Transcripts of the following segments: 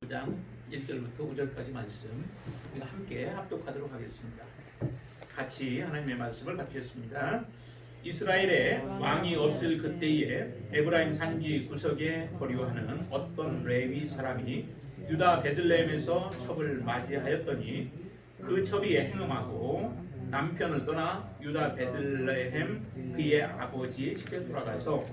9장 1절부터 5절까지 말씀 우리가 함께 합독하도록 하겠습니다. 같이 하나님의 말씀을 받겠습니다. 이스라엘에 왕이 없을 그때에 에브라임 산지 구석에 거류하는 어떤 레위 사람이 유다 베들레헴에서 첩을 맞이하였더니 그 첩이 행음하고 남편을 떠나 유다 베들레헴 그의 아버지의 집에 돌아가서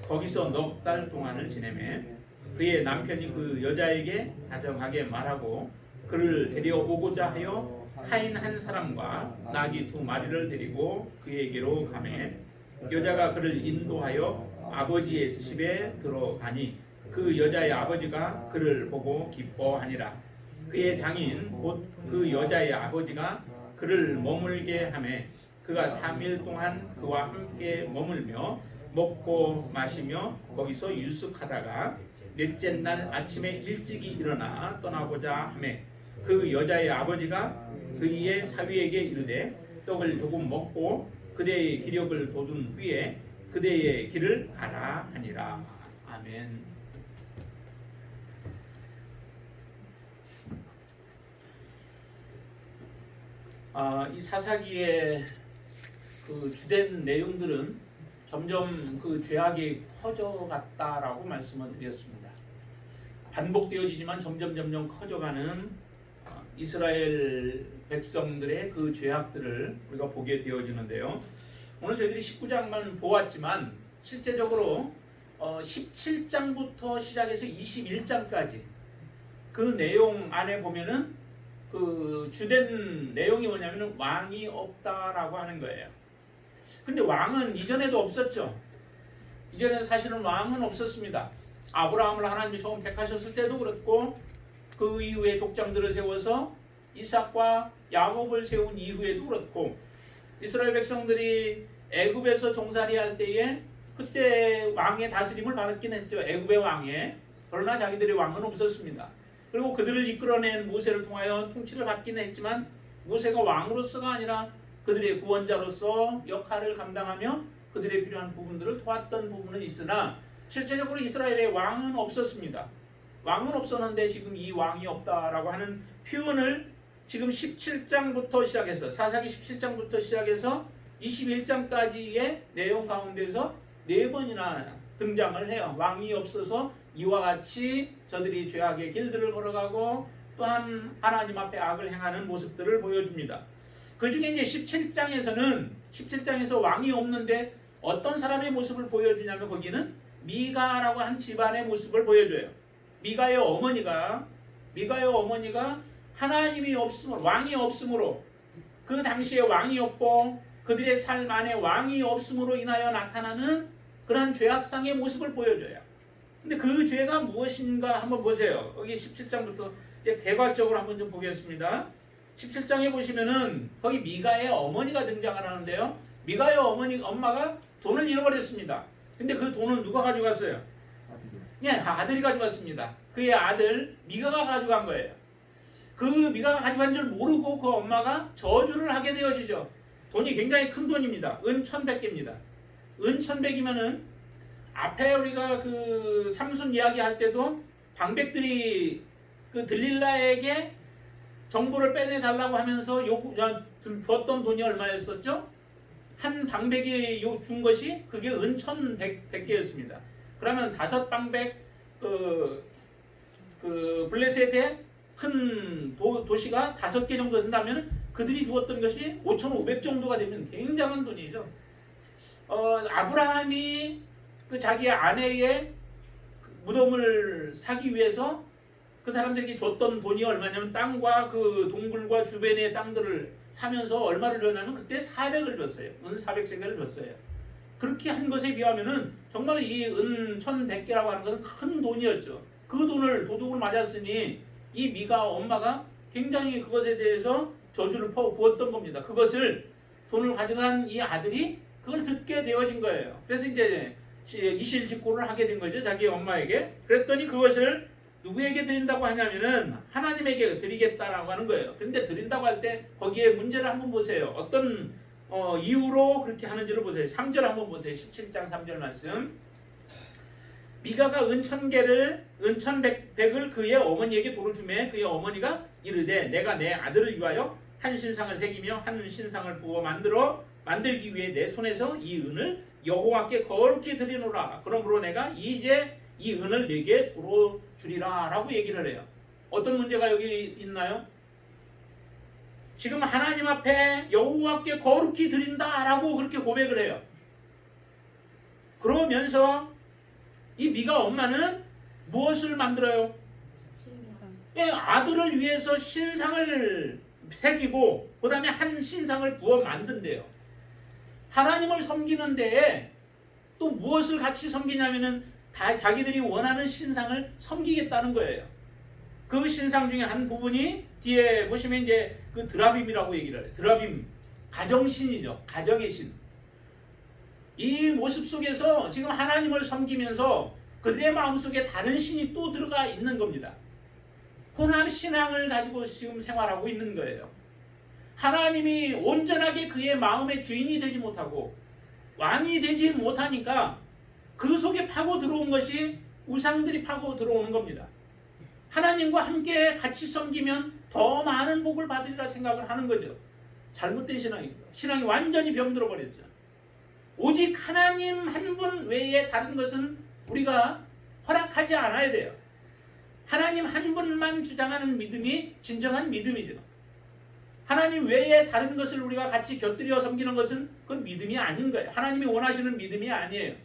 거기서 넉 달 동안을 지내매 그의 남편이 그 여자에게 다정하게 말하고 그를 데려오고자 하여 하인 한 사람과 나귀 2마리를 데리고 그에게로 가매 여자가 그를 인도하여 아버지의 집에 들어가니 그 여자의 아버지가 그를 보고 기뻐하니라. 그의 장인 곧 그 여자의 아버지가 그를 머물게 하매 그가 3일 동안 그와 함께 머물며 먹고 마시며 거기서 유숙하다가 넷째 날 아침에 일찍이 일어나 떠나고자 하매 그 여자의 아버지가 그의 사위에게 이르되 떡을 조금 먹고 그대의 기력을 돋운 후에 그대의 길을 가라 하니라. 아멘. 이 사사기의 그 주된 내용들은 점점 그 죄악이 커져갔다라고 말씀을 드렸습니다. 반복되어지지만 점점 커져가는 이스라엘 백성들의 그 죄악들을 우리가 보게 되어지는데요. 오늘 저희들이 19장만 보았지만 실제적으로 17장부터 시작해서 21장까지 그 내용 안에 보면은 그 주된 내용이 뭐냐면 왕이 없다라고 하는 거예요. 근데 왕은 이전에도 없었죠. 이전에는 사실은 왕은 없었습니다. 아브라함을 하나님이 처음 택하셨을 때도 그렇고 그 이후에 족장들을 세워서 이삭과 야곱을 세운 이후에도 그렇고 이스라엘 백성들이 애굽에서 종살이 할 때에 그때 왕의 다스림을 받았긴 했죠. 애굽의 왕에. 그러나 자기들의 왕은 없었습니다. 그리고 그들을 이끌어낸 모세를 통하여 통치를 받기는 했지만 모세가 왕으로서가 아니라 그들의 구원자로서 역할을 감당하며 그들의 필요한 부분들을 도왔던 부분은 있으나 실제적으로 이스라엘에 왕은 없었습니다. 왕은 없었는데 지금 이 왕이 없다라고 하는 표현을 지금 17장부터 시작해서 사사기 17장부터 시작해서 21장까지의 내용 가운데서 4번이나 등장을 해요. 왕이 없어서 이와 같이 저들이 죄악의 길들을 걸어가고 또한 하나님 앞에 악을 행하는 모습들을 보여줍니다. 그 중에 이제 17장에서 왕이 없는데 어떤 사람의 모습을 보여주냐면 거기는 미가라고 한 집안의 모습을 보여줘요. 미가의 어머니가 하나님이 없음으로 왕이 없음으로 그 당시에 왕이 없고 그들의 삶 안에 왕이 없음으로 인하여 나타나는 그러한 죄악상의 모습을 보여줘요. 근데 그 죄가 무엇인가 한번 보세요. 여기 17장부터 이제 개괄적으로 한번 좀 보겠습니다. 17장에 보시면은 거기 미가의 어머니가 등장을 하는데요. 미가의 엄마가 돈을 잃어버렸습니다. 근데 그 돈은 누가 가져갔어요? 예, 아들이 가져갔습니다. 그의 아들 미가가 가져간 거예요. 그 미가가 가져간 줄 모르고 그 엄마가 저주를 하게 되어지죠. 돈이 굉장히 큰 돈입니다. 은 1100개입니다. 은 1100이면은 앞에 우리가 그 삼손 이야기 할 때도 방백들이 그 들릴라에게 정보를 빼내달라고 하면서 줬던 돈이 얼마였었죠? 한 방백이 준 것이 그게 은 1100개였습니다. 그러면 5방백 그 블레셋의 큰 도시가 5개 정도 된다면 그들이 주었던 것이 5,500 정도가 되면 굉장한 돈이죠. 아브라함이 그 자기 아내의 무덤을 사기 위해서 그 사람들에게 줬던 돈이 얼마냐면 땅과 그 동굴과 주변의 땅들을 사면서 얼마를 줬냐면 그때 400을 줬어요. 은 400세겔을 줬어요. 그렇게 한 것에 비하면은 정말 이 은 1100개라고 하는 것은 큰 돈이었죠. 그 돈을 도둑을 맞았으니 이 미가 엄마가 굉장히 그것에 대해서 저주를 부었던 겁니다. 그것을 돈을 가져간 이 아들이 그걸 듣게 되어진 거예요. 그래서 이제 이실직고를 하게 된 거죠. 자기 엄마에게. 그랬더니 그것을 누구에게 드린다고 하냐면은 하나님에게 드리겠다라고 하는 거예요. 그런데 드린다고 할 때 거기에 문제를 한번 보세요. 어떤 이유로 그렇게 하는지를 보세요. 3절 한번 보세요. 17장 3절 말씀. 미가가 은천백을 그의 어머니에게 도로 주매 그의 어머니가 이르되 내가 내 아들을 위하여 한 신상을 새기며 한 신상을 부어 만들기 위해 내 손에서 이 은을 여호와께 거룩히 드리노라. 그러므로 내가 이제 이 은을 내게 도로 주리라 라고 얘기를 해요. 어떤 문제가 여기 있나요? 지금 하나님 앞에 여호와께 거룩히 드린다 라고 그렇게 고백을 해요. 그러면서 이 미가 엄마는 무엇을 만들어요? 예, 아들을 위해서 신상을 새기고 그 다음에 한 신상을 부어 만든대요. 하나님을 섬기는 데에 또 무엇을 같이 섬기냐면은 다 자기들이 원하는 신상을 섬기겠다는 거예요. 그 신상 중에 한 부분이 뒤에 보시면 이제 그 드라빔이라고 얘기를 해요. 드라빔, 가정신이죠. 가정의 신. 이 모습 속에서 지금 하나님을 섬기면서 그들의 마음속에 다른 신이 또 들어가 있는 겁니다. 혼합 신앙을 가지고 지금 생활하고 있는 거예요. 하나님이 온전하게 그의 마음의 주인이 되지 못하고 왕이 되지 못하니까 그 속에 파고 들어온 것이 우상들이 파고 들어오는 겁니다. 하나님과 함께 같이 섬기면 더 많은 복을 받으리라 생각을 하는 거죠. 잘못된 신앙입니다. 신앙이 완전히 병들어 버렸죠. 오직 하나님 한 분 외에 다른 것은 우리가 허락하지 않아야 돼요. 하나님 한 분만 주장하는 믿음이 진정한 믿음이죠. 하나님 외에 다른 것을 우리가 같이 곁들여 섬기는 것은 그건 믿음이 아닌 거예요. 하나님이 원하시는 믿음이 아니에요.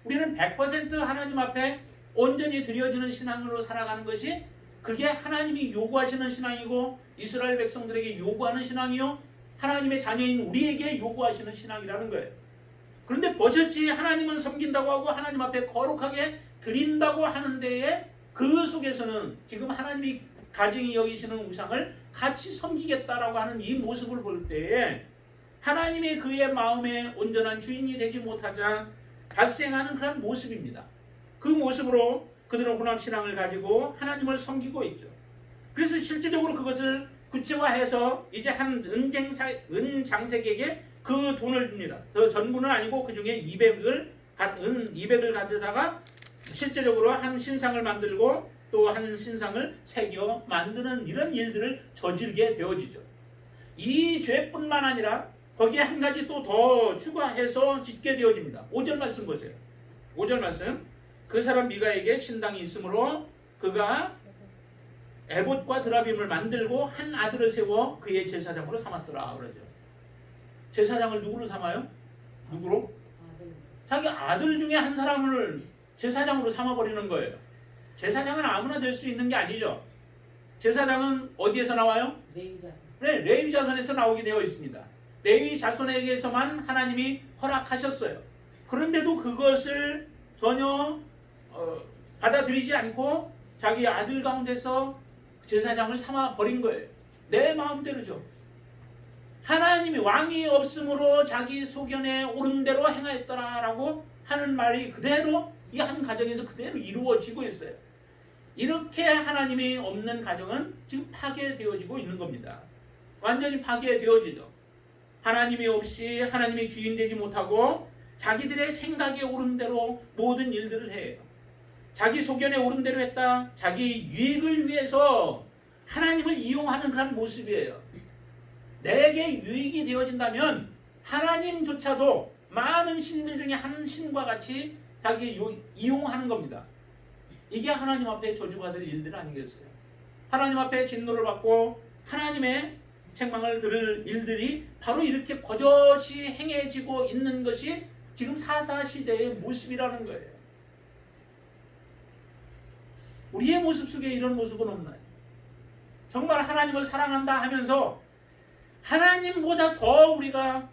우리는 100% 하나님 앞에 온전히 드려지는 신앙으로 살아가는 것이 그게 하나님이 요구하시는 신앙이고 이스라엘 백성들에게 요구하는 신앙이요 하나님의 자녀인 우리에게 요구하시는 신앙이라는 거예요. 그런데 버젓이 하나님은 섬긴다고 하고 하나님 앞에 거룩하게 드린다고 하는 데에 그 속에서는 지금 하나님이 가증히 여기시는 우상을 같이 섬기겠다라고 하는 이 모습을 볼 때에 하나님의 그의 마음에 온전한 주인이 되지 못하자 발생하는 그런 모습입니다. 그 모습으로 그들은 혼합신앙을 가지고 하나님을 섬기고 있죠. 그래서 실제적으로 그것을 구체화해서 이제 한 은장색에게 그 돈을 줍니다. 그 전부는 아니고 그 중에 200을 가져다가 실제적으로 한 신상을 만들고 또 한 신상을 새겨 만드는 이런 일들을 저지르게 되어지죠. 이 죄뿐만 아니라 거기에 한 가지 또 더 추가해서 짓게 되어집니다. 5절 말씀 보세요. 5절 말씀. 그 사람 미가에게 신당이 있으므로 그가 에봇과 드라빔을 만들고 한 아들을 세워 그의 제사장으로 삼았더라 그러죠. 제사장을 누구로 삼아요? 누구로? 자기 아들 중에 한 사람을 제사장으로 삼아버리는 거예요. 제사장은 아무나 될 수 있는 게 아니죠. 제사장은 어디에서 나와요? 레위 자손에서 나오게 되어 있습니다. 레위 자손에게서만 하나님이 허락하셨어요. 그런데도 그것을 전혀 받아들이지 않고 자기 아들 가운데서 제사장을 삼아버린 거예요. 내 마음대로죠. 하나님이 왕이 없으므로 자기 소견에 옳은 대로 행하였더라라고 하는 말이 그대로 이 한 가정에서 그대로 이루어지고 있어요. 이렇게 하나님이 없는 가정은 지금 파괴되어지고 있는 겁니다. 완전히 파괴되어지죠. 하나님이 없이 하나님의 주인 되지 못하고 자기들의 생각에 옳은 대로 모든 일들을 해요. 자기 소견에 옳은 대로 했다. 자기 유익을 위해서 하나님을 이용하는 그런 모습이에요. 내게 유익이 되어진다면 하나님조차도 많은 신들 중에 한 신과 같이 자기 이용하는 겁니다. 이게 하나님 앞에 저주받을 일들 아니겠어요? 하나님 앞에 진노를 받고 하나님의 책망을 들을 일들이 바로 이렇게 버젓이 행해지고 있는 것이 지금 사사시대의 모습이라는 거예요. 우리의 모습 속에 이런 모습은 없나요? 정말 하나님을 사랑한다 하면서 하나님보다 더 우리가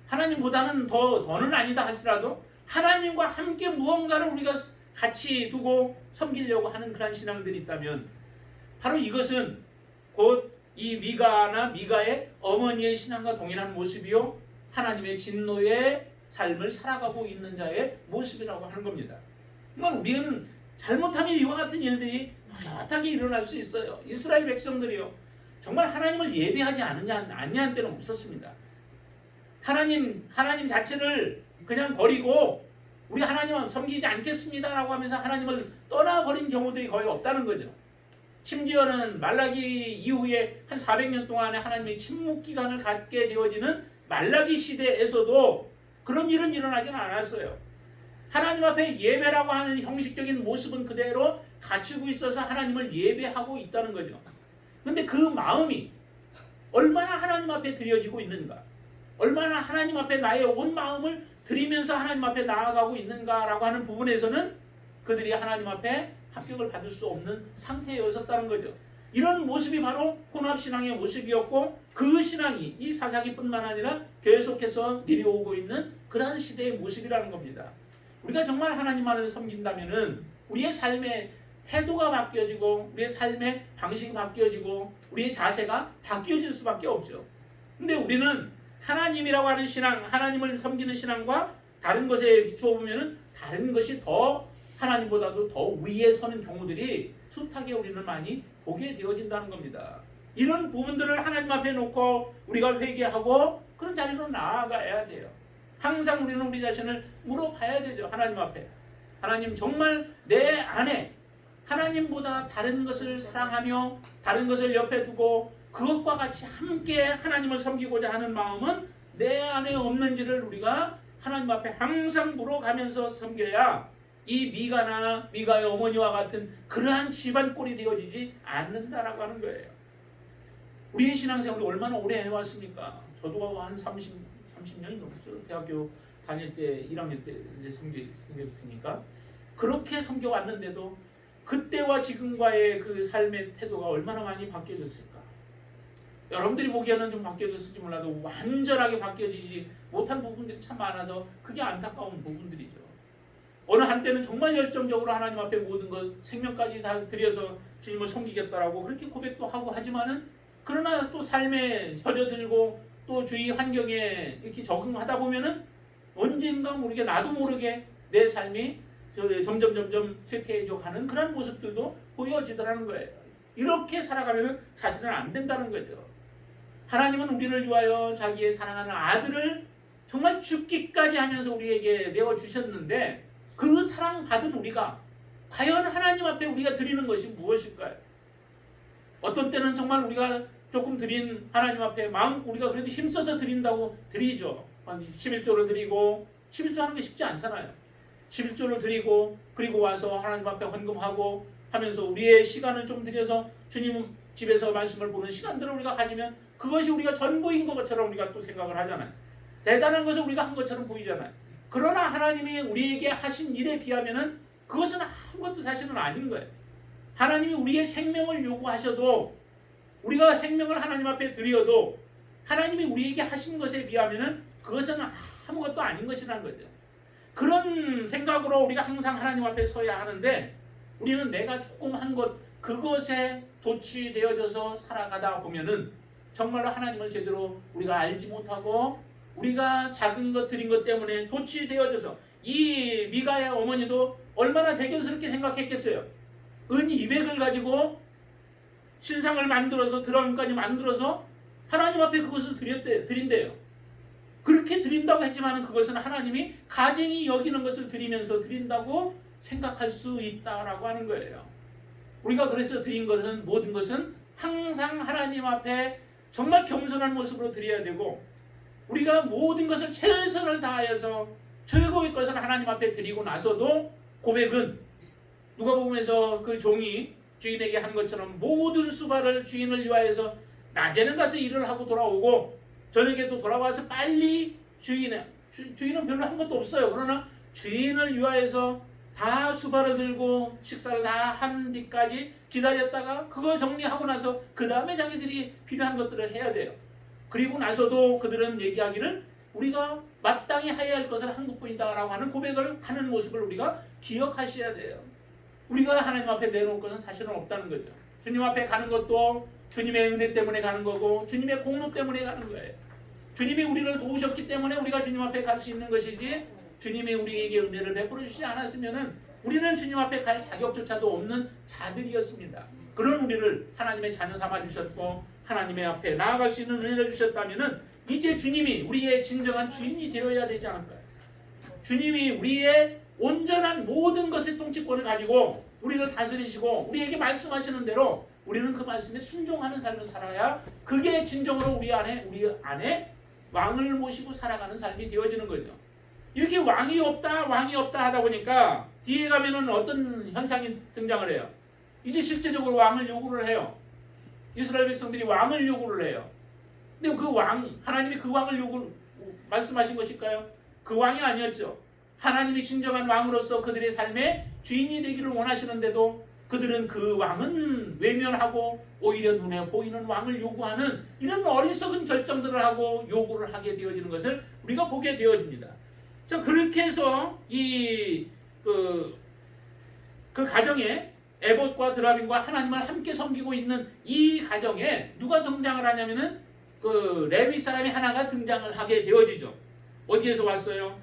하나님보다는 더는 아니다 할지라도 하나님과 함께 무언가를 우리가 같이 두고 섬기려고 하는 그런 신앙들이 있다면 바로 이것은 곧 이 미가의 어머니의 신앙과 동일한 모습이요 하나님의 진노의 삶을 살아가고 있는 자의 모습이라고 하는 겁니다. 정말 우리는 잘못하면 이와 같은 일들이 뚜렷하게 일어날 수 있어요. 이스라엘 백성들이요 정말 하나님을 예배하지 않냐는 때는 없었습니다. 하나님 자체를 그냥 버리고 우리 하나님은 섬기지 않겠습니다라고 하면서 하나님을 떠나버린 경우들이 거의 없다는 거죠. 심지어는 말라기 이후에 한 400년 동안에 하나님의 침묵 기간을 갖게 되어지는 말라기 시대에서도 그런 일은 일어나지는 않았어요. 하나님 앞에 예배라고 하는 형식적인 모습은 그대로 갖추고 있어서 하나님을 예배하고 있다는 거죠. 근데 그 마음이 얼마나 하나님 앞에 드려지고 있는가, 얼마나 하나님 앞에 나의 온 마음을 드리면서 하나님 앞에 나아가고 있는가라고 하는 부분에서는 그들이 하나님 앞에 합격을 받을 수 없는 상태였었다는 거죠. 이런 모습이 바로 혼합신앙의 모습이었고, 그 신앙이 이 사사기뿐만 아니라 계속해서 내려오고 있는 그러한 시대의 모습이라는 겁니다. 우리가 정말 하나님만을 섬긴다면은 우리의 삶의 태도가 바뀌어지고, 우리의 삶의 방식이 바뀌어지고, 우리의 자세가 바뀌어질 수밖에 없죠. 근데 우리는 하나님이라고 하는 신앙, 하나님을 섬기는 신앙과 다른 것에 비추어 보면은 다른 것이 더 하나님보다도 더 위에 서는 경우들이 숱하게 우리는 많이 보게 되어진다는 겁니다. 이런 부분들을 하나님 앞에 놓고 우리가 회개하고 그런 자리로 나아가야 돼요. 항상 우리는 우리 자신을 물어봐야 되죠. 하나님 앞에. 하나님, 정말 내 안에 하나님보다 다른 것을 사랑하며 다른 것을 옆에 두고 그것과 같이 함께 하나님을 섬기고자 하는 마음은 내 안에 없는지를 우리가 하나님 앞에 항상 물어가면서 섬겨야 이 미가나 미가의 어머니와 같은 그러한 집안 꼴이 되어지지 않는다라고 하는 거예요. 우리의 신앙생활이 얼마나 오래 해왔습니까? 저도 한 30년이 넘었죠. 대학교 다닐 때 1학년 때 이제 섬겼으니까. 그렇게 섬겨왔는데도 그때와 지금과의 그 삶의 태도가 얼마나 많이 바뀌어졌을까? 여러분들이 보기에는 좀 바뀌어졌을지 몰라도 완전하게 바뀌어지지 못한 부분들이 참 많아서 그게 안타까운 부분들이죠. 어느 한때는 정말 열정적으로 하나님 앞에 모든 것, 생명까지 다 들여서 주님을 섬기겠다라고 그렇게 고백도 하고 하지만은, 그러나 또 삶에 젖어들고 또 주위 환경에 이렇게 적응하다 보면은 언젠가 모르게, 나도 모르게 내 삶이 점점 쇠퇴해져 가는 그런 모습들도 보여지더라는 거예요. 이렇게 살아가면은 사실은 안 된다는 거죠. 하나님은 우리를 위하여 자기의 사랑하는 아들을 정말 죽기까지 하면서 우리에게 내어주셨는데, 그 사랑받은 우리가 과연 하나님 앞에 우리가 드리는 것이 무엇일까요? 어떤 때는 정말 우리가 조금 드린 하나님 앞에 마음, 우리가 그래도 힘써서 드린다고 드리죠. 11조를 드리고, 11조 하는 게 쉽지 않잖아요. 11조를 드리고 그리고 와서 하나님 앞에 헌금하고 하면서 우리의 시간을 좀 들여서 주님 집에서 말씀을 보는 시간들을 우리가 가지면 그것이 우리가 전부인 것처럼 우리가 또 생각을 하잖아요. 대단한 것을 우리가 한 것처럼 보이잖아요. 그러나 하나님이 우리에게 하신 일에 비하면은 그것은 아무것도 사실은 아닌 거예요. 하나님이 우리의 생명을 요구하셔도, 우리가 생명을 하나님 앞에 드려도 하나님이 우리에게 하신 것에 비하면은 그것은 아무것도 아닌 것이라는 거죠. 그런 생각으로 우리가 항상 하나님 앞에 서야 하는데, 우리는 내가 조금 한 것, 그것에 도취되어져서 살아가다 보면은 정말로 하나님을 제대로 우리가 알지 못하고, 우리가 작은 것 드린 것 때문에 도취되어져서, 이 미가의 어머니도 얼마나 대견스럽게 생각했겠어요. 은 200을 가지고 신상을 만들어서, 드럼까지 만들어서 하나님 앞에 그것을 드린대요. 그렇게 드린다고 했지만 그것은 하나님이 가증히 여기는 것을 드리면서 드린다고 생각할 수 있다라고 하는 거예요. 우리가 그래서 드린 것은, 모든 것은 항상 하나님 앞에 정말 겸손한 모습으로 드려야 되고, 우리가 모든 것을 최선을 다하여서 최고의 것을 하나님 앞에 드리고 나서도 고백은 누가복음에서 그 종이 주인에게 한 것처럼 모든 수발을 주인을 위하여서 낮에는 가서 일을 하고 돌아오고 저녁에도 돌아와서 빨리 주인은 별로 한 것도 없어요. 그러나 주인을 위하여서 다 수발을 들고 식사를 다 한 뒤까지 기다렸다가 그거 정리하고 나서 그 다음에 자기들이 필요한 것들을 해야 돼요. 그리고 나서도 그들은 얘기하기를 우리가 마땅히 해야 할 것을 한 것뿐이다라고 하는 고백을 하는 모습을 우리가 기억하셔야 돼요. 우리가 하나님 앞에 내놓을 것은 사실은 없다는 거죠. 주님 앞에 가는 것도 주님의 은혜 때문에 가는 거고 주님의 공로 때문에 가는 거예요. 주님이 우리를 도우셨기 때문에 우리가 주님 앞에 갈 수 있는 것이지, 주님이 우리에게 은혜를 베풀어 주시지 않았으면은 우리는 주님 앞에 갈 자격조차도 없는 자들이었습니다. 그런 우리를 하나님의 자녀 삼아 주셨고 하나님의 앞에 나아갈 수 있는 은혜를 주셨다면은 이제 주님이 우리의 진정한 주인이 되어야 되지 않을까요? 주님이 우리의 온전한 모든 것의 통치권을 가지고 우리를 다스리시고 우리에게 말씀하시는 대로 우리는 그 말씀에 순종하는 삶을 살아야 그게 진정으로 우리 안에 왕을 모시고 살아가는 삶이 되어지는 거죠. 이렇게 왕이 없다 하다 보니까 뒤에 가면은 어떤 현상이 등장을 해요. 이제 실제적으로 왕을 요구를 해요. 이스라엘 백성들이 왕을 요구를 해요. 근데 그 왕, 하나님이 그 왕을 말씀하신 것일까요? 그 왕이 아니었죠. 하나님이 진정한 왕으로서 그들의 삶의 주인이 되기를 원하시는데도 그들은 그 왕은 외면하고 오히려 눈에 보이는 왕을 요구하는 이런 어리석은 결정들을 하고 요구를 하게 되어지는 것을 우리가 보게 되어집니다. 자, 그렇게 해서 그 가정에 에봇과 드라빔과 하나님을 함께 섬기고 있는 이 가정에 누가 등장을 하냐면은 그 레위 사람이 하나가 등장을 하게 되어지죠. 어디에서 왔어요?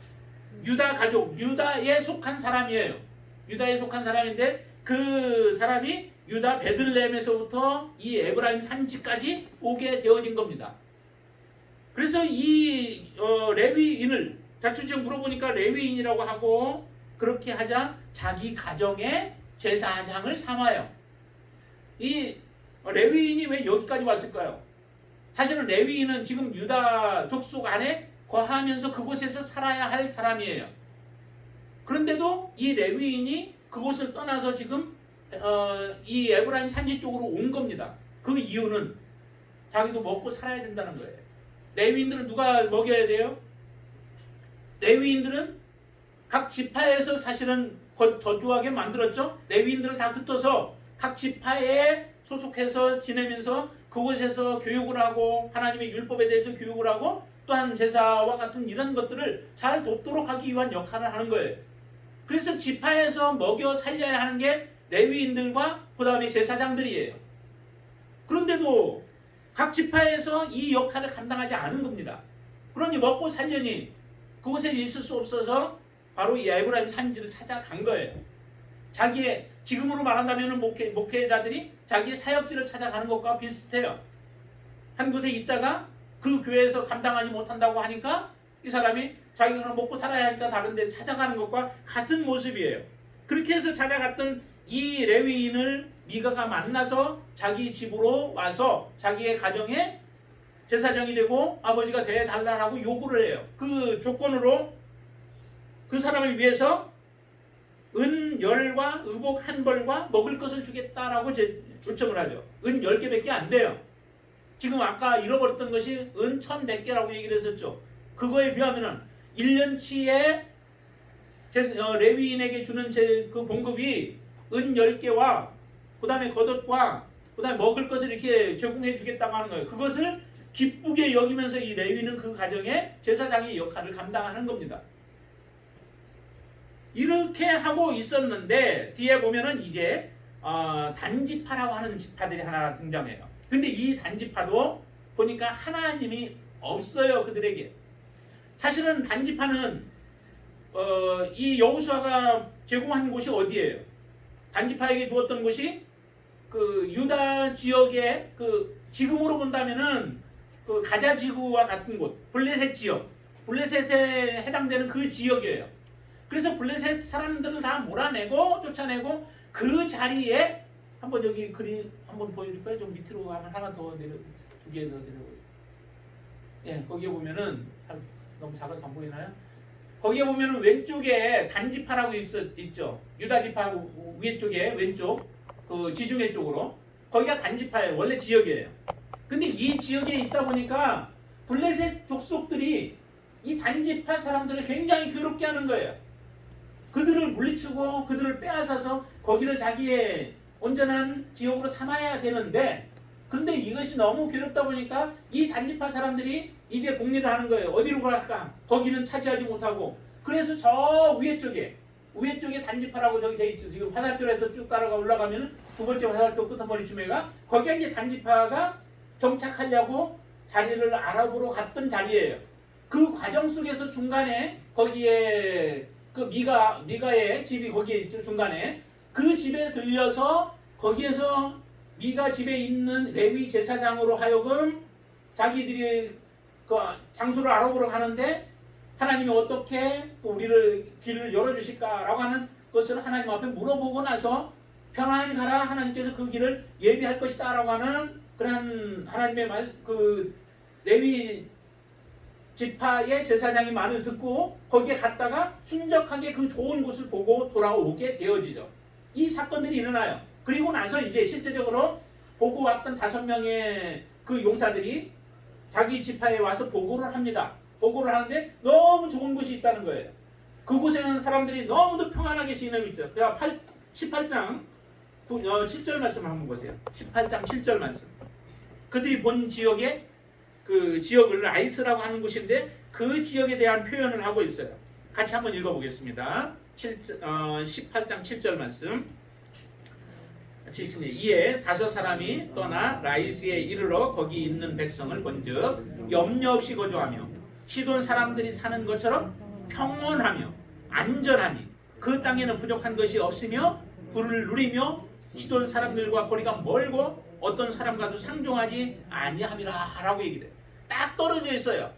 유다 가족, 유다에 속한 사람이에요. 유다에 속한 사람인데 그 사람이 유다 베들레헴에서부터 이 에브라임 산지까지 오게 되어진 겁니다. 그래서 이 레위인을 자추지금 물어보니까 레위인이라고 하고 그렇게 하자 자기 가정의 제사장을 삼아요. 이 레위인이 왜 여기까지 왔을까요? 사실은 레위인은 지금 유다 족속 안에 거하면서 그곳에서 살아야 할 사람이에요. 그런데도 이 레위인이 그곳을 떠나서 지금 이 에브라임 산지 쪽으로 온 겁니다. 그 이유는 자기도 먹고 살아야 된다는 거예요. 레위인들은 누가 먹여야 돼요? 레위인들은 각 지파에서 사실은 저주하게 만들었죠. 레위인들을 다 흩어서 각 지파에 소속해서 지내면서 그곳에서 교육을 하고 하나님의 율법에 대해서 교육을 하고 또한 제사와 같은 이런 것들을 잘 돕도록 하기 위한 역할을 하는 거예요. 그래서 지파에서 먹여 살려야 하는 게 레위인들과 그 다음에 제사장들이에요. 그런데도 각 지파에서 이 역할을 감당하지 않은 겁니다. 그러니 먹고 살려니 그곳에 있을 수 없어서 바로 이 에브라임 산지를 찾아간 거예요. 자기의 지금으로 말한다면 목회자들이 자기의 사역지를 찾아가는 것과 비슷해요. 한 곳에 있다가 그 교회에서 감당하지 못한다고 하니까 이 사람이 자기가 먹고 살아야 하니까 다른 데 찾아가는 것과 같은 모습이에요. 그렇게 해서 찾아갔던 이 레위인을 미가가 만나서 자기 집으로 와서 자기의 가정에 제사장이 되고 아버지가 되달라고 요구를 해요. 그 조건으로 그 사람을 위해서 은 10과 의복 1벌과 먹을 것을 주겠다라고 요청을 하죠. 은 10개밖에 안 돼요. 지금 아까 잃어버렸던 것이 은 1100개라고 얘기를 했었죠. 그거에 비하면은 1년치에 레위인에게 주는 그 봉급이 은 10개와 그 다음에 겉옷과 그 다음에 먹을 것을 이렇게 제공해 주겠다고 하는 거예요. 그것을 기쁘게 여기면서 이 레위는 그 가정의 제사장의 역할을 감당하는 겁니다. 이렇게 하고 있었는데 뒤에 보면은 이제 단지파라고 하는 지파들이 하나 등장해요. 근데 이 단지파도 보니까 하나님이 없어요. 그들에게. 사실은 단지파는 이 여호수아가 제공한 곳이 어디예요? 단지파에게 주었던 곳이 그 유다 지역의 그 지금으로 본다면은 그 가자 지구와 같은 곳, 블레셋 지역, 블레셋에 해당되는 그 지역이에요. 그래서 블레셋 사람들을 다 몰아내고 쫓아내고 그 자리에 한번 여기 그림 한번 보여줄까요? 좀 밑으로 가면 하나 더 내려, 2개 더 내려보세요. 예, 거기에 보면은 너무 작아서 안 보이나요? 거기에 보면은 왼쪽에 단지파라고 있죠. 유다 지파 위에 쪽에 왼쪽 그 지중해 쪽으로 거기가 단지파예요. 원래 지역이에요. 근데 이 지역에 있다 보니까 블레셋 족속들이 이 단지파 사람들을 굉장히 괴롭게 하는 거예요. 그들을 물리치고 그들을 빼앗아서 거기를 자기의 온전한 지역으로 삼아야 되는데 근데 이것이 너무 괴롭다 보니까 이 단지파 사람들이 이제 공리를 하는 거예요. 어디로 갈까? 거기는 차지하지 못하고 그래서 저 위에 쪽에 단지파라고 저기 돼 있죠. 지금 화살표에서 쭉 따라가 올라가면 두 번째 화살표 끄트머리쯤에가 거기에 이제 단지파가 정착하려고 자리를 알아보러 갔던 자리예요. 그 과정 속에서 중간에 거기에 그 미가의 집이 거기에 있죠. 중간에 그 집에 들려서 거기에서 미가 집에 있는 레위 제사장으로 하여금 자기들이 그 장소를 알아보러 가는데 하나님이 어떻게 우리를 길을 열어주실까라고 하는 것을 하나님 앞에 물어보고 나서 편안히 가라, 하나님께서 그 길을 예비할 것이다 라고 하는 그런 하나님의 그 레위 지파의 제사장의 말을 듣고 거기에 갔다가 순적하게 그 좋은 곳을 보고 돌아오게 되어지죠. 이 사건들이 일어나요. 그리고 나서 이제 실제적으로 보고 왔던 5명의 그 용사들이 자기 지파에 와서 보고를 합니다. 보고를 하는데 너무 좋은 곳이 있다는 거예요. 그곳에는 사람들이 너무도 평안하게 지내고 있죠. 18장 7절 말씀 한번 보세요. 18장 7절 말씀. 그들이 본 지역에 그 지역을 아이스라고 하는 곳인데 그 지역에 대한 표현을 하고 있어요. 같이 한번 읽어보겠습니다. 18장 7절 말씀. 이에 5 사람이 떠나 라이스에 이르러 거기 있는 백성을 본즉 염려 없이 거주하며 시돈 사람들이 사는 것처럼 평온하며 안전하니 그 땅에는 부족한 것이 없으며 불을 누리며 시돈 사람들과 거리가 멀고 어떤 사람과도 상종하지 아니함이라 라고 얘기를 해요. 딱 떨어져 있어요.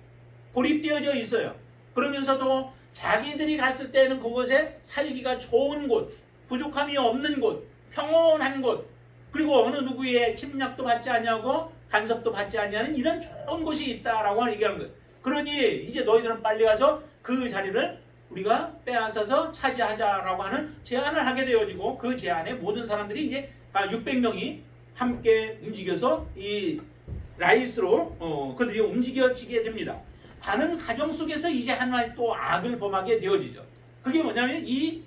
고립되어져 있어요. 그러면서도 자기들이 갔을 때는 그곳에 살기가 좋은 곳, 부족함이 없는 곳, 평온한 곳, 그리고 어느 누구의 침략도 받지 아니하고 간섭도 받지 아니하는 이런 좋은 곳이 있다라고 얘기하는 거예요. 그러니 이제 너희들은 빨리 가서 그 자리를 우리가 빼앗아서 차지하자라고 하는 제안을 하게 되어지고 그 제안에 모든 사람들이 이제 600명이 함께 움직여서 이 라이스로 그들이 움직여지게 됩니다. 많은 가정 속에서 이제 하나의 또 악을 범하게 되어지죠. 그게 뭐냐면 이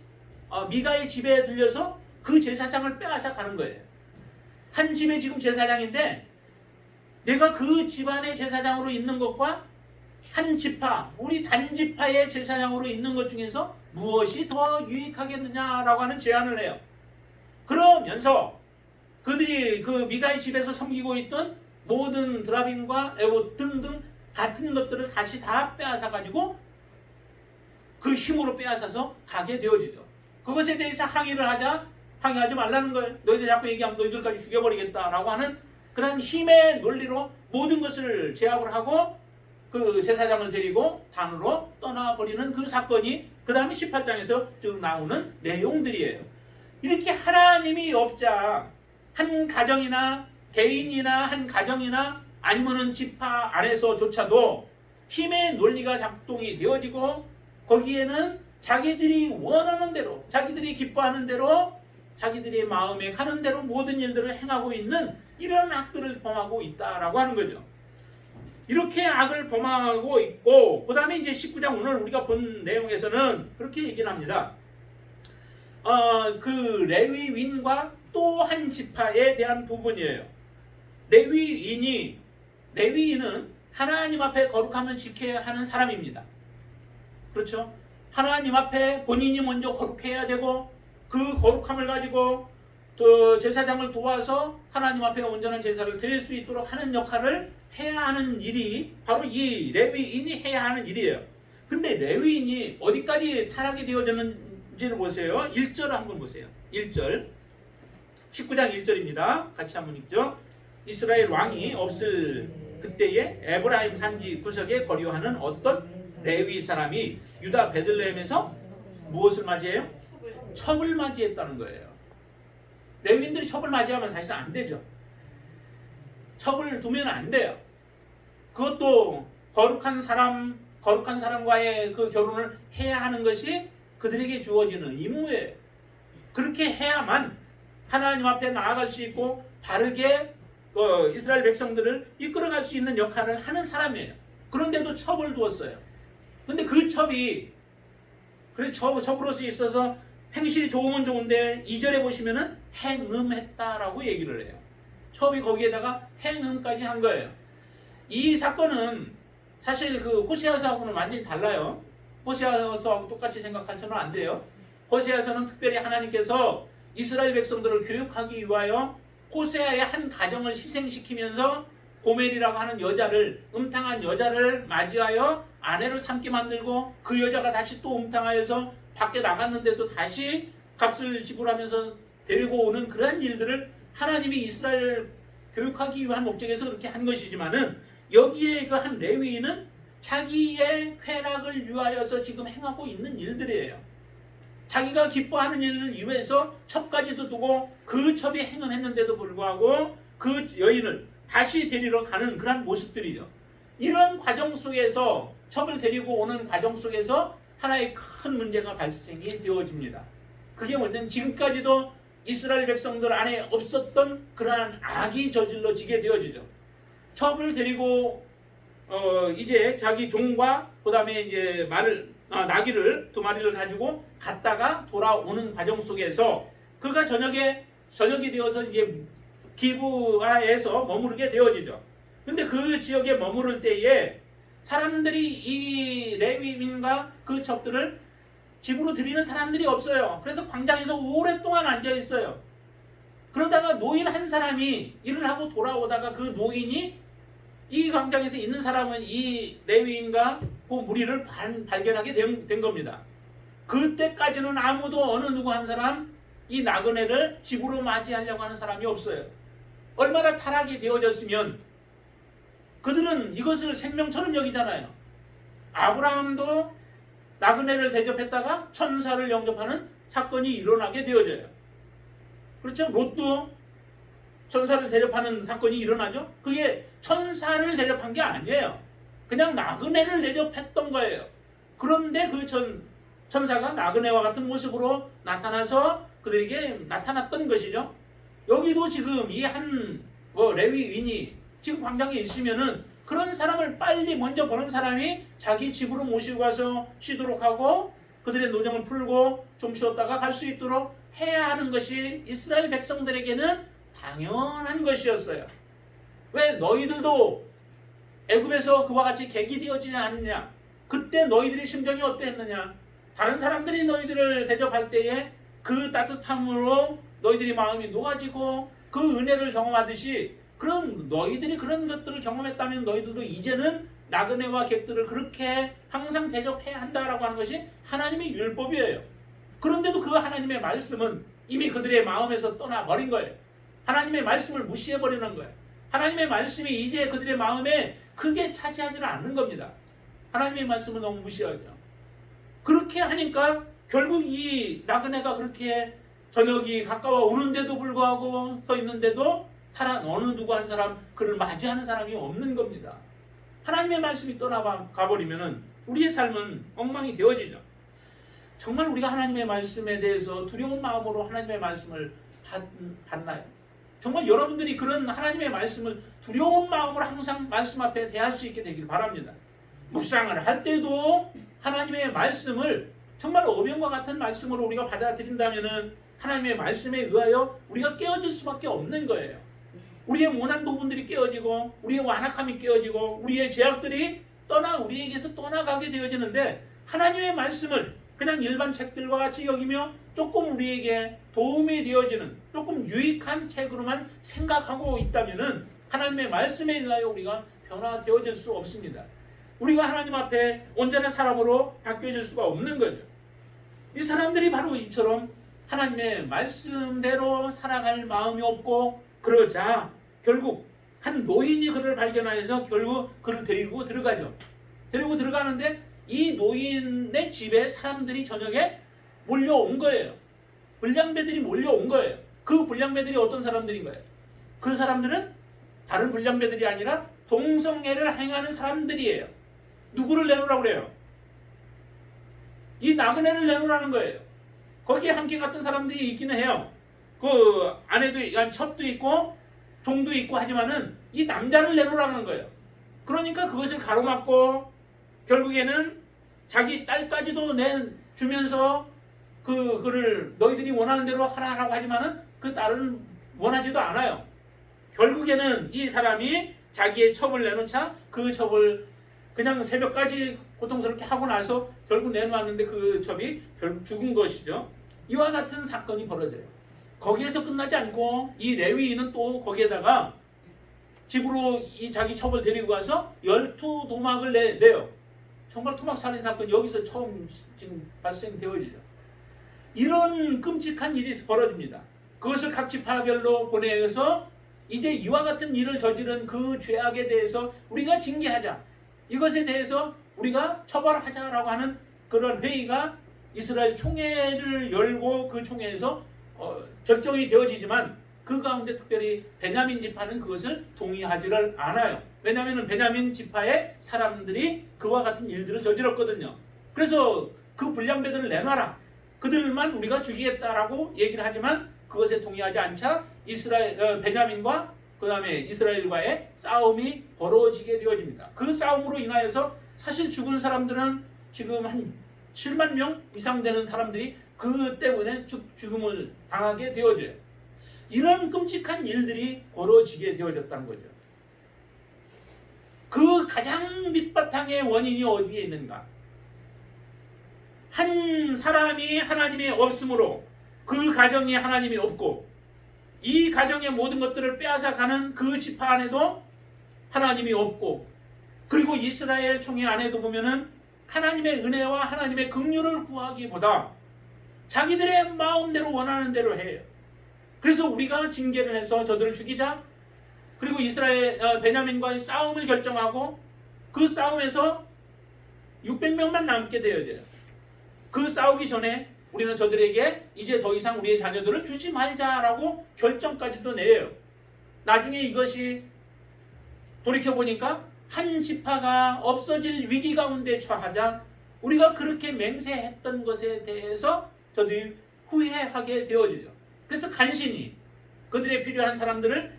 미가의 집에 들려서 그 제사장을 빼앗아 가는 거예요. 한 집에 지금 제사장인데 내가 그 집안의 제사장으로 있는 것과 한 지파, 우리 단지파의 제사장으로 있는 것 중에서 무엇이 더 유익하겠느냐라고 하는 제안을 해요. 그러면서 그들이 그 미가의 집에서 섬기고 있던 모든 드라빔과 에봇 등등 같은 것들을 다시 다 빼앗아 가지고 그 힘으로 빼앗아서 가게 되어지죠. 그것에 대해서 항의하지 말라는 거예요. 너희들 자꾸 얘기하면 너희들까지 죽여버리겠다라고 하는 그런 힘의 논리로 모든 것을 제압을 하고 그 제사장을 데리고 단으로 떠나버리는 그 사건이 그 다음에 18장에서 쭉 나오는 내용들이에요. 이렇게 하나님이 없자 한 가정이나 개인이나 한 가정이나 아니면은 지파 안에서조차도 힘의 논리가 작동이 되어지고 거기에는 자기들이 원하는 대로, 자기들이 기뻐하는 대로, 자기들의 마음에 가는 대로 모든 일들을 행하고 있는 이런 악들을 범하고 있다라고 하는 거죠. 이렇게 악을 범하고 있고 그 다음에 이제 19장 오늘 우리가 본 내용에서는 그렇게 얘기를 합니다. 그 레위인과 또 한 지파에 대한 부분이에요. 레위인은 하나님 앞에 거룩함을 지켜야 하는 사람입니다. 그렇죠? 하나님 앞에 본인이 먼저 거룩해야 되고 그 거룩함을 가지고 또 제사장을 도와서 하나님 앞에 온전한 제사를 드릴 수 있도록 하는 역할을 해야 하는 일이 바로 이 레위인이 해야 하는 일이에요. 근데 레위인이 어디까지 타락이 되어졌는지를 보세요. 1절 한번 보세요. 1절 19장 1절입니다. 같이 한번 읽죠. 이스라엘 왕이 없을 그때에 에브라임 산지 구석에 거류하는 어떤 레위 사람이 유다 베들레헴에서 무엇을 맞이해요? 첩을 맞이했다는 거예요. 레위인들이 첩을 맞이하면 사실 안 되죠. 첩을 두면 안 돼요. 그것도 거룩한 사람과의 그 결혼을 해야 하는 것이 그들에게 주어지는 임무예요. 그렇게 해야만 하나님 앞에 나아갈 수 있고 바르게 이스라엘 백성들을 이끌어갈 수 있는 역할을 하는 사람이에요. 그런데도 첩을 두었어요. 근데 그 첩이 그래서 첩으로서 있어서 행실이 좋으면 좋은데 2절에 보시면은 행음했다라고 얘기를 해요. 첩이 거기에다가 행음까지 한 거예요. 이 사건은 사실 그 호세아서하고는 완전히 달라요. 호세아서하고 똑같이 생각해서는 안 돼요. 호세아서는 특별히 하나님께서 이스라엘 백성들을 교육하기 위하여 호세아의 한 가정을 희생시키면서 고멜이라고 하는 여자를, 음탕한 여자를 맞이하여 아내를 삼게 만들고 그 여자가 다시 또 음탕하여서 밖에 나갔는데도 다시 값을 지불하면서 데리고 오는 그런 일들을 하나님이 이스라엘을 교육하기 위한 목적에서 그렇게 한 것이지만은 여기에 그 한 레위인은 자기의 쾌락을 위하여서 지금 행하고 있는 일들이에요. 자기가 기뻐하는 일을 위해서 첩까지도 두고 그 첩이 행음했는데도 불구하고 그 여인을 다시 데리러 가는 그런 모습들이죠. 이런 과정 속에서 첩을 데리고 오는 과정 속에서 하나의 큰 문제가 발생이 되어집니다. 그게 뭐냐면 지금까지도 이스라엘 백성들 안에 없었던 그러한 악이 저질러지게 되어지죠. 첩을 데리고 이제 자기 종과 그 다음에 이제 나귀를 2마리를 가지고 갔다가 돌아오는 과정 속에서 그가 저녁이 되어서 이제 기브아에서 머무르게 되어지죠. 근데 그 지역에 머무를 때에 사람들이 이 레위인과 그 첩들을 집으로 들이는 사람들이 없어요. 그래서 광장에서 오랫동안 앉아 있어요. 그러다가 노인 한 사람이 일을 하고 돌아오다가 그 노인이 이 광장에서 있는 사람은 이 레위인과 그 무리를 발견하게 된 겁니다. 그때까지는 아무도 어느 누구 한 사람 이 나그네를 집으로 맞이하려고 하는 사람이 없어요. 얼마나 타락이 되어졌으면 그들은 이것을 생명처럼 여기잖아요. 아브라함도 나그네를 대접했다가 천사를 영접하는 사건이 일어나게 되어져요. 그렇죠? 롯도 천사를 대접하는 사건이 일어나죠. 그게 천사를 대접한 게 아니에요. 그냥 나그네를 대접했던 거예요. 그런데 그 천사가 나그네와 같은 모습으로 나타나서 그들에게 나타났던 것이죠. 여기도 지금 이 한 레위인이 지금 광장에 있으면은 그런 사람을 빨리 먼저 보는 사람이 자기 집으로 모시고 가서 쉬도록 하고 그들의 노정을 풀고 좀 쉬었다가 갈 수 있도록 해야 하는 것이 이스라엘 백성들에게는 당연한 것이었어요. 왜 너희들도 애굽에서 그와 같이 객이되어지지 않느냐? 그때 너희들의 심정이 어땠느냐? 다른 사람들이 너희들을 대접할 때에 그 따뜻함으로 너희들이 마음이 녹아지고 그 은혜를 경험하듯이 그럼 너희들이 그런 것들을 경험했다면 너희들도 이제는 나그네와 객들을 그렇게 항상 대접해야 한다라고 하는 것이 하나님의 율법이에요. 그런데도 그 하나님의 말씀은 이미 그들의 마음에서 떠나버린 거예요. 하나님의 말씀을 무시해버리는 거예요. 하나님의 말씀이 이제 그들의 마음에 크게 차지하지는 않는 겁니다. 하나님의 말씀을 너무 무시하죠. 그렇게 하니까 결국 이 나그네가 그렇게 저녁이 가까워 오는데도 불구하고 서 있는데도 어느 누구 한 사람 그를 맞이하는 사람이 없는 겁니다. 하나님의 말씀이 떠나가버리면 우리의 삶은 엉망이 되어지죠. 정말 우리가 하나님의 말씀에 대해서 두려운 마음으로 하나님의 말씀을 받나요? 정말 여러분들이 그런 하나님의 말씀을 두려운 마음으로 항상 말씀 앞에 대할 수 있게 되길 바랍니다. 묵상을 할 때도 하나님의 말씀을 정말 어명과 같은 말씀으로 우리가 받아들인다면 하나님의 말씀에 의하여 우리가 깨어질 수밖에 없는 거예요. 우리의 모난 부분들이 깨어지고 우리의 완악함이 깨어지고 우리의 죄악들이 우리에게서 떠나가게 되어지는데 하나님의 말씀을 그냥 일반 책들과 같이 여기며 조금 우리에게 도움이 되어지는 조금 유익한 책으로만 생각하고 있다면 하나님의 말씀에 의하여 우리가 변화되어질 수 없습니다. 우리가 하나님 앞에 온전한 사람으로 바뀌어질 수가 없는 거죠. 이 사람들이 바로 이처럼 하나님의 말씀대로 살아갈 마음이 없고 그러자 결국 한 노인이 그를 발견하여서 결국 그를 데리고 들어가죠. 데리고 들어가는데 이 노인의 집에 사람들이 저녁에 몰려온 거예요. 불량배들이 몰려온 거예요. 그 불량배들이 어떤 사람들인 거예요? 그 사람들은 다른 불량배들이 아니라 동성애를 행하는 사람들이에요. 누구를 내놓으라고 그래요? 이 나그네를 내놓으라는 거예요. 거기에 함께 갔던 사람들이 있기는 해요. 그 안에도 첩도 있고 종도 있고 하지만은 이 남자를 내놓으라는 거예요. 그러니까 그것을 가로막고 결국에는 자기 딸까지도 내주면서 그를 너희들이 원하는 대로 하라고 하지만은 그 딸은 원하지도 않아요. 결국에는 이 사람이 자기의 첩을 내놓자 그 첩을 그냥 새벽까지 고통스럽게 하고 나서 결국 내놓았는데 그 첩이 결국 죽은 것이죠. 이와 같은 사건이 벌어져요. 거기에서 끝나지 않고 이 레위인은 또 거기에다가 집으로 이 자기 첩을 데리고 가서 12도막을 내요. 정말 토막살인 사건이 여기서 처음 지금 발생되어지죠. 이런 끔찍한 일이 벌어집니다. 그것을 각 지파별로 보내서 이제 이와 같은 일을 저지른 그 죄악에 대해서 우리가 징계하자. 이것에 대해서 우리가 처벌하자라고 하는 그런 회의가 이스라엘 총회를 열고 그 총회에서 결정이 되어지지만 그 가운데 특별히 베냐민 지파는 그것을 동의하지를 않아요. 왜냐하면 베냐민 지파의 사람들이 그와 같은 일들을 저질렀거든요. 그래서 그 불량배들을 내놔라. 그들만 우리가 죽이겠다라고 얘기를 하지만 그것에 동의하지 않자 베냐민과 그 다음에 이스라엘과의 싸움이 벌어지게 되어집니다. 그 싸움으로 인하여서 사실 죽은 사람들은 지금 한 7만 명 이상 되는 사람들이 그 때문에 죽음을 당하게 되어져요. 이런 끔찍한 일들이 벌어지게 되어졌다는 거죠. 그 가장 밑바탕의 원인이 어디에 있는가? 한 사람이 하나님이 없으므로 그 가정이 하나님이 없고 이 가정의 모든 것들을 빼앗아가는 그 지파 안에도 하나님이 없고 그리고 이스라엘 총회 안에도 보면은 하나님의 은혜와 하나님의 긍휼을 구하기보다 자기들의 마음대로 원하는 대로 해요. 그래서 우리가 징계를 해서 저들을 죽이자. 그리고 베냐민과의 싸움을 결정하고 그 싸움에서 600명만 남게 되어져요. 그 싸우기 전에 우리는 저들에게 이제 더 이상 우리의 자녀들을 주지 말자라고 결정까지도 내요. 나중에 이것이 돌이켜보니까 한 지파가 없어질 위기 가운데 처하자 우리가 그렇게 맹세했던 것에 대해서 저들이 후회하게 되어지죠. 그래서 간신히 그들의 필요한 사람들을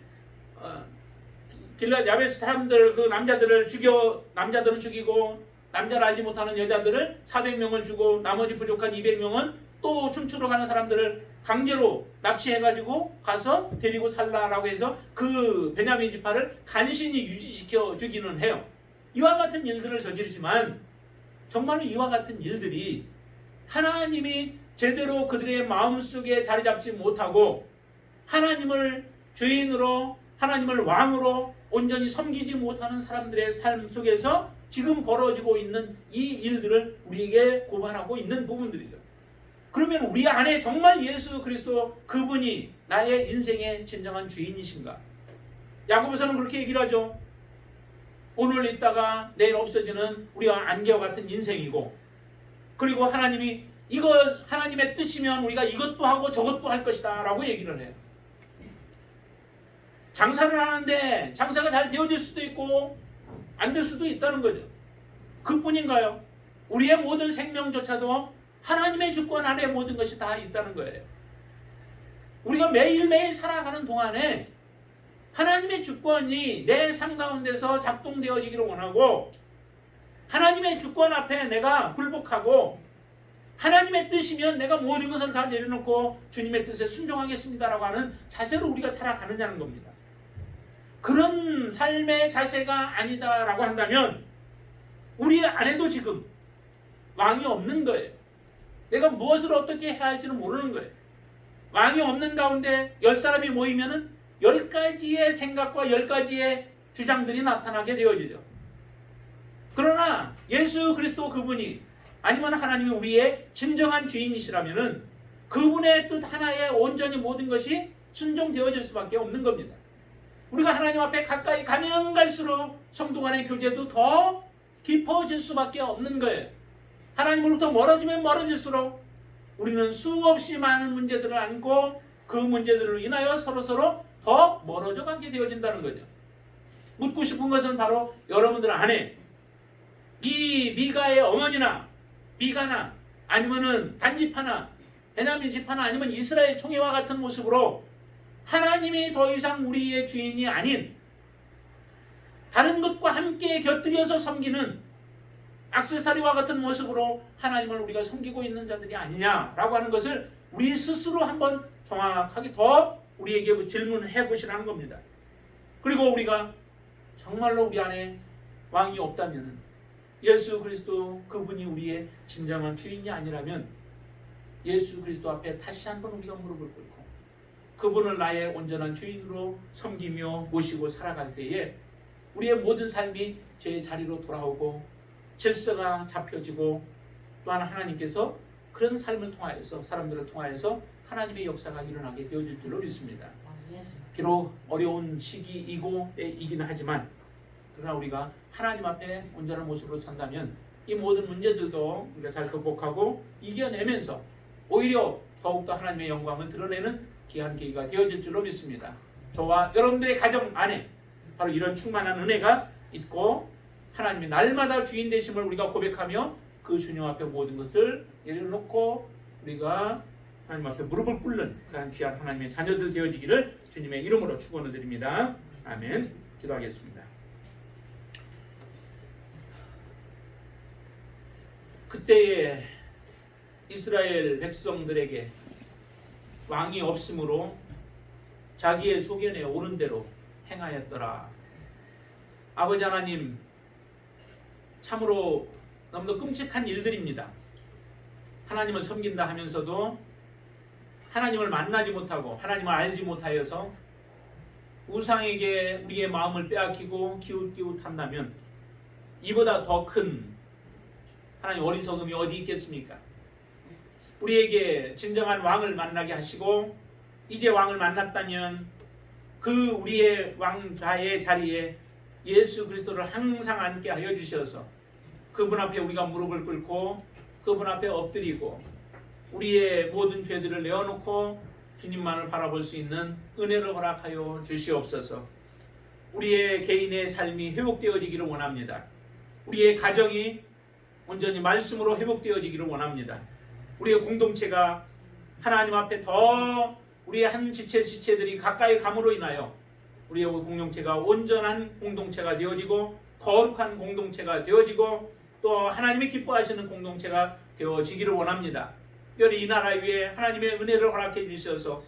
길앗 야베스 사람들 그 남자들은 죽이고 남자를 알지 못하는 여자들을 400명을 주고 나머지 부족한 200명은 또 춤추러 가는 사람들을 강제로 납치해가지고 가서 데리고 살라라고 해서 그 베냐민 지파를 간신히 유지시켜 주기는 해요. 이와 같은 일들을 저지르지만 정말로 이와 같은 일들이 하나님이 제대로 그들의 마음속에 자리 잡지 못하고 하나님을 주인으로 하나님을 왕으로 온전히 섬기지 못하는 사람들의 삶 속에서 지금 벌어지고 있는 이 일들을 우리에게 고발하고 있는 부분들이죠. 그러면 우리 안에 정말 예수 그리스도 그분이 나의 인생의 진정한 주인이신가? 야고보서는 그렇게 얘기를 하죠. 오늘 있다가 내일 없어지는 우리와 안개와 같은 인생이고 그리고 하나님이 이거 하나님의 뜻이면 우리가 이것도 하고 저것도 할 것이다 라고 얘기를 해요. 장사를 하는데 장사가 잘 되어질 수도 있고 안 될 수도 있다는 거죠. 그뿐인가요? 우리의 모든 생명조차도 하나님의 주권 아래 모든 것이 다 있다는 거예요. 우리가 매일매일 살아가는 동안에 하나님의 주권이 내 삶 가운데서 작동되어지기를 원하고 하나님의 주권 앞에 내가 굴복하고 하나님의 뜻이면 내가 모든 것을 다 내려놓고 주님의 뜻에 순종하겠습니다라고 하는 자세로 우리가 살아가느냐는 겁니다. 그런 삶의 자세가 아니다라고 한다면 우리 안에도 지금 왕이 없는 거예요. 내가 무엇을 어떻게 해야 할지는 모르는 거예요. 왕이 없는 가운데 10사람이 모이면은 10가지의 생각과 10가지의 주장들이 나타나게 되어지죠. 그러나 예수 그리스도 그분이 아니면 하나님이 우리의 진정한 주인이시라면은 그분의 뜻 하나에 온전히 모든 것이 순종되어질 수밖에 없는 겁니다. 우리가 하나님 앞에 가까이 가면 갈수록 성도 간의 교제도 더 깊어질 수밖에 없는 거예요. 하나님으로부터 멀어지면 멀어질수록 우리는 수없이 많은 문제들을 안고 그 문제들을 인하여 서로서로 더 멀어져 가게 되어진다는 거죠. 묻고 싶은 것은 바로 여러분들 안에 이 미가의 어머니나 미가나 아니면은 단지파나 베냐민 지파나 아니면 이스라엘 총회와 같은 모습으로 하나님이 더 이상 우리의 주인이 아닌 다른 것과 함께 곁들여서 섬기는 액세서리와 같은 모습으로 하나님을 우리가 섬기고 있는 자들이 아니냐라고 하는 것을 우리 스스로 한번 정확하게 더 우리에게 질문해 보시라는 겁니다. 그리고 우리가 정말로 우리 안에 왕이 없다면 예수 그리스도 그분이 우리의 진정한 주인이 아니라면 예수 그리스도 앞에 다시 한번 우리가 무릎을 꿇고 그분을 나의 온전한 주인으로 섬기며 모시고 살아갈 때에 우리의 모든 삶이 제 자리로 돌아오고 질서가 잡혀지고 또한 하나님께서 그런 삶을 통하여서 사람들을 통하여서 하나님의 역사가 일어나게 되어질 줄로 믿습니다. 비록 어려운 시기이고 이기는 하지만 그러나 우리가 하나님 앞에 온전한 모습으로 산다면 이 모든 문제들도 우리가 잘 극복하고 이겨내면서 오히려 더욱더 하나님의 영광을 드러내는 귀한 계기가 되어질 줄로 믿습니다. 저와 여러분들의 가정 안에 바로 이런 충만한 은혜가 있고 하나님이 날마다 주인 되심을 우리가 고백하며 그 주님 앞에 모든 것을 내려놓고 우리가 하나님 앞에 무릎을 꿇는 그런 귀한 하나님의 자녀들 되어지기를 주님의 이름으로 축원을 드립니다. 아멘. 기도하겠습니다. 그때에 이스라엘 백성들에게 왕이 없으므로 자기의 소견에 오른 대로 행하였더라. 아버지 하나님, 참으로 너무도 끔찍한 일들입니다. 하나님을 섬긴다 하면서도 하나님을 만나지 못하고 하나님을 알지 못하여서 우상에게 우리의 마음을 빼앗기고 기웃기웃한다면 이보다 더 큰 하나님 어리석음이 어디 있겠습니까? 우리에게 진정한 왕을 만나게 하시고 이제 왕을 만났다면 그 우리의 왕좌의 자리에 예수 그리스도를 항상 앉게 하여 주셔서 그분 앞에 우리가 무릎을 꿇고 그분 앞에 엎드리고 우리의 모든 죄들을 내어놓고 주님만을 바라볼 수 있는 은혜를 허락하여 주시옵소서. 우리의 개인의 삶이 회복되어지기를 원합니다. 우리의 가정이 온전히 말씀으로 회복되어지기를 원합니다. 우리의 공동체가 하나님 앞에 더 우리의 한 지체들이 가까이 감으로 인하여 우리의 공동체가 온전한 공동체가 되어지고 거룩한 공동체가 되어지고 또 하나님이 기뻐하시는 공동체가 되어지기를 원합니다. 특별히 이 나라 위에 하나님의 은혜를 허락해 주셔서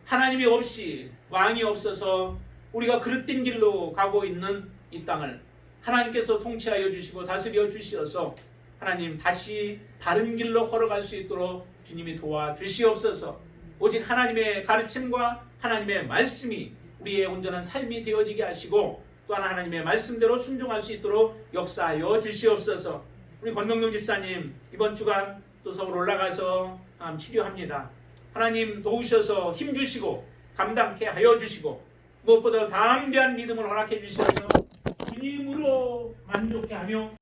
하나님이 없이 왕이 없어서 우리가 그릇된 길로 가고 있는 이 땅을 하나님께서 통치하여 주시고 다스려 주시어서 하나님 다시 바른 길로 걸어갈 수 있도록 주님이 도와주시옵소서. 오직 하나님의 가르침과 하나님의 말씀이 우리의 온전한 삶이 되어지게 하시고 또한 하나님의 말씀대로 순종할 수 있도록 역사하여 주시옵소서. 우리 권명동 집사님 이번 주간 또 서울 올라가서 치료합니다. 하나님 도우셔서 힘주시고 감당케 하여 주시고 무엇보다 담대한 믿음을 허락해 주셔서 주님으로 만족해 하며